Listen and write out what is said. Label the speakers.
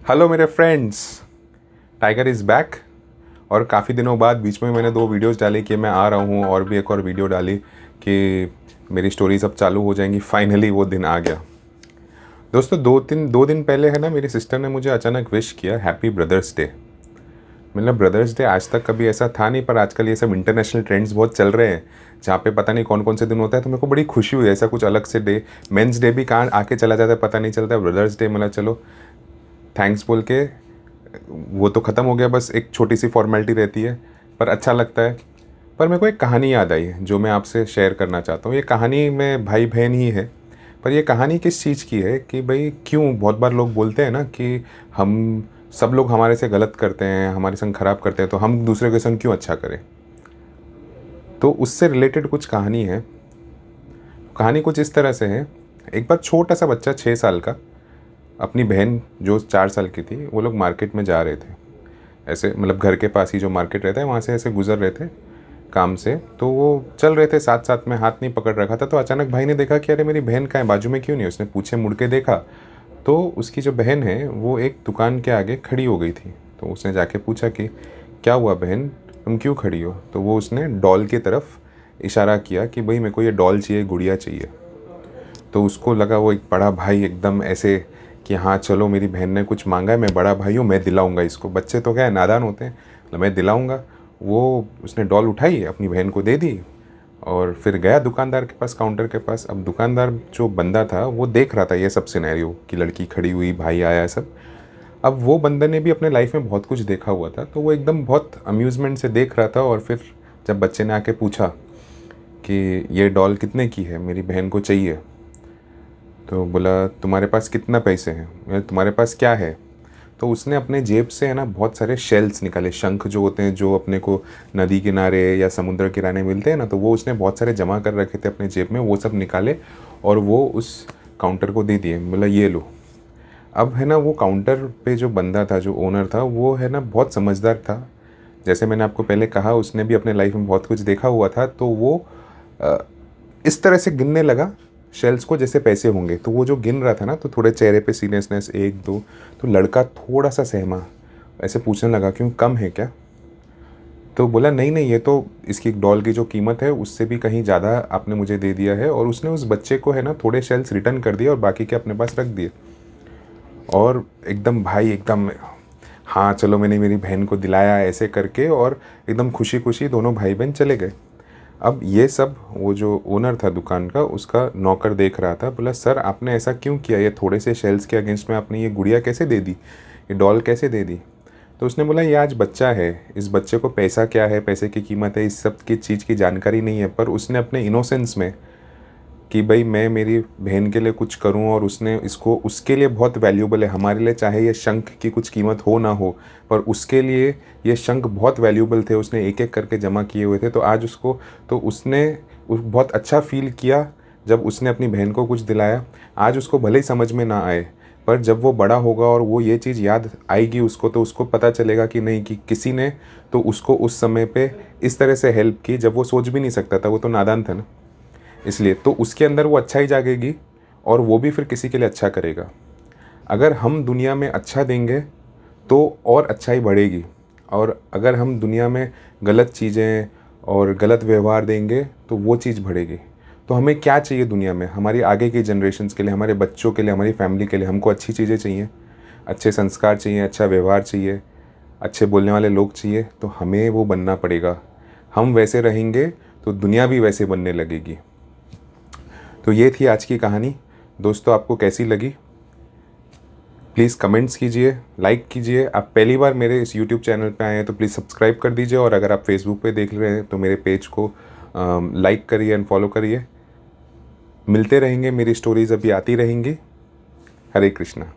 Speaker 1: Hello मेरे friends, tiger is back. और काफ़ी दिनों बाद बीच में मैंने 2 वीडियोस डाली कि मैं आ रहा हूँ, और भी एक और वीडियो डाली कि मेरी स्टोरीज अब चालू हो जाएंगी। फाइनली वो दिन आ गया दोस्तों। 2 दिन पहले है ना, मेरी सिस्टर ने मुझे अचानक विश किया हैप्पी ब्रदर्स डे। मतलब ब्रदर्स डे आज तक कभी ऐसा था नहीं, पर आजकल ये सब इंटरनेशनल ट्रेंड्स बहुत चल रहे हैं जहाँ पे पता नहीं कौन कौन से दिन होता है। तो मेरे को बड़ी खुशी हुई, ऐसा कुछ अलग से डे। मेंस डे भी कहाँ आके चला जाता है पता नहीं चलता, ब्रदर्स डे मतलब चलो थैंक्स बोल के वो तो ख़त्म हो गया, बस एक छोटी सी फॉर्मेलिटी रहती है, पर अच्छा लगता है। पर मेरे को एक कहानी याद आई है जो मैं आपसे शेयर करना चाहता हूँ। ये कहानी में भाई बहन ही है, पर ये कहानी किस चीज़ की है कि भाई क्यों बहुत बार लोग बोलते हैं ना कि हम सब लोग हमारे से गलत करते हैं, हमारे संग ख़राब करते हैं, तो हम दूसरे के संग क्यों अच्छा करें। तो उससे रिलेटेड कुछ कहानी है। कहानी कुछ इस तरह से है। एक बार छोटा सा बच्चा 6 साल का अपनी बहन जो 4 साल की थी, वो लोग मार्केट में जा रहे थे। ऐसे मतलब घर के पास ही जो मार्केट रहता है वहाँ से ऐसे गुजर रहे थे काम से। तो वो चल रहे थे साथ साथ में, हाथ नहीं पकड़ रखा था। तो अचानक भाई ने देखा कि अरे मेरी बहन कहाँ है, बाजू में क्यों नहीं। उसने पीछे मुड़ के देखा तो उसकी जो बहन है वो एक दुकान के आगे खड़ी हो गई थी। तो उसने जाके पूछा कि क्या हुआ बहन, तुम क्यों खड़ी हो। तो वो उसने डॉल की तरफ इशारा किया कि भाई मेरे को ये डॉल चाहिए, गुड़िया चाहिए। तो उसको लगा वो एक बड़ा भाई एकदम ऐसे कि हाँ चलो मेरी बहन ने कुछ मांगा है, मैं बड़ा भाई हूँ, मैं दिलाऊंगा इसको। बच्चे तो क्या है, नादान होते हैं, तो मैं दिलाऊंगा। वो उसने डॉल उठाई, अपनी बहन को दे दी और फिर गया दुकानदार के पास, काउंटर के पास। अब दुकानदार जो बंदा था वो देख रहा था ये सब सिनेरियो कि लड़की खड़ी हुई, भाई आया सब। अब वो बंदे ने भी अपने लाइफ में बहुत कुछ देखा हुआ था, तो वो एकदम बहुत अम्यूज़मेंट से देख रहा था। और फिर जब बच्चे ने आके पूछा कि ये डॉल कितने की है, मेरी बहन को चाहिए, तो बोला तुम्हारे पास कितना पैसे हैं, तुम्हारे पास क्या है। तो उसने अपने जेब से है ना बहुत सारे शेल्स निकाले, शंख जो होते हैं जो अपने को नदी किनारे या समुद्र किनारे मिलते हैं ना, तो वो उसने बहुत सारे जमा कर रखे थे अपने जेब में। वो सब निकाले और वो उस काउंटर को दे दिए। बोला ये लो। अब है ना वो काउंटर पे जो बंदा था, जो ओनर था, वो है ना बहुत समझदार था। जैसे मैंने आपको पहले कहा, उसने भी अपने लाइफ में बहुत कुछ देखा हुआ था। तो वो अ, इस तरह से गिनने लगा शेल्स को जैसे पैसे होंगे। तो वो जो गिन रहा था ना, तो थोड़े चेहरे पे सीरियसनेस, 1 2। तो लड़का थोड़ा सा सहमा, ऐसे पूछने लगा क्यों, कम है क्या। तो बोला नहीं नहीं, ये तो इसकी एक डॉल की जो कीमत है उससे भी कहीं ज़्यादा आपने मुझे दे दिया है। और उसने उस बच्चे को है ना थोड़े शेल्स रिटर्न कर दिए और बाकी के अपने पास रख दिए। और एकदम भाई एकदम हाँ चलो मैंने मेरी बहन को दिलाया ऐसे करके, और एकदम खुशी खुशी दोनों भाई बहन चले गए। अब ये सब वो जो ओनर था दुकान का, उसका नौकर देख रहा था। बोला सर आपने ऐसा क्यों किया, ये थोड़े से शेल्स के अगेंस्ट में आपने ये गुड़िया कैसे दे दी, ये डॉल कैसे दे दी। तो उसने बोला ये आज बच्चा है, इस बच्चे को पैसा क्या है, पैसे की कीमत है, इस सब की चीज़ की जानकारी नहीं है। पर उसने अपने इनोसेंस में कि भाई मैं मेरी बहन के लिए कुछ करूं, और उसने इसको उसके लिए बहुत वैल्यूबल है। हमारे लिए चाहे ये शंख की कुछ कीमत हो ना हो, पर उसके लिए ये शंख बहुत वैल्यूबल थे, उसने एक एक करके जमा किए हुए थे। तो आज उसको, तो उसने बहुत अच्छा फील किया जब उसने अपनी बहन को कुछ दिलाया। आज उसको भले ही समझ में ना आए, पर जब वो बड़ा होगा और वो ये चीज़ याद आएगी उसको, तो उसको पता चलेगा कि नहीं, कि किसी ने तो उसको उस समय पे इस तरह से हेल्प की जब वो सोच भी नहीं सकता था, वो तो नादान था ना। इसलिए तो उसके अंदर वो अच्छाई जागेगी और वो भी फिर किसी के लिए अच्छा करेगा। अगर हम दुनिया में अच्छा देंगे तो और अच्छाई बढ़ेगी, और अगर हम दुनिया में गलत चीज़ें और गलत व्यवहार देंगे तो वो चीज़ बढ़ेगी। तो हमें क्या चाहिए दुनिया में, हमारी आगे की जनरेशन्स के लिए, हमारे बच्चों के लिए, हमारी फैमिली के लिए हमको अच्छी चीज़ें चाहिए, अच्छे संस्कार चाहिए, अच्छा व्यवहार चाहिए, अच्छे बोलने वाले लोग चाहिए। तो हमें वो बनना पड़ेगा। हम वैसे रहेंगे तो दुनिया भी वैसे बनने लगेगी। तो ये थी आज की कहानी। दोस्तों आपको कैसी लगी प्लीज़ कमेंट्स कीजिए, लाइक कीजिए। आप पहली बार मेरे इस यूट्यूब चैनल पे आए हैं तो प्लीज़ सब्सक्राइब कर दीजिए, और अगर आप फेसबुक पे देख रहे हैं तो मेरे पेज को लाइक करिए एंड फॉलो करिए। मिलते रहेंगे, मेरी स्टोरीज़ अभी आती रहेंगी। हरे कृष्णा।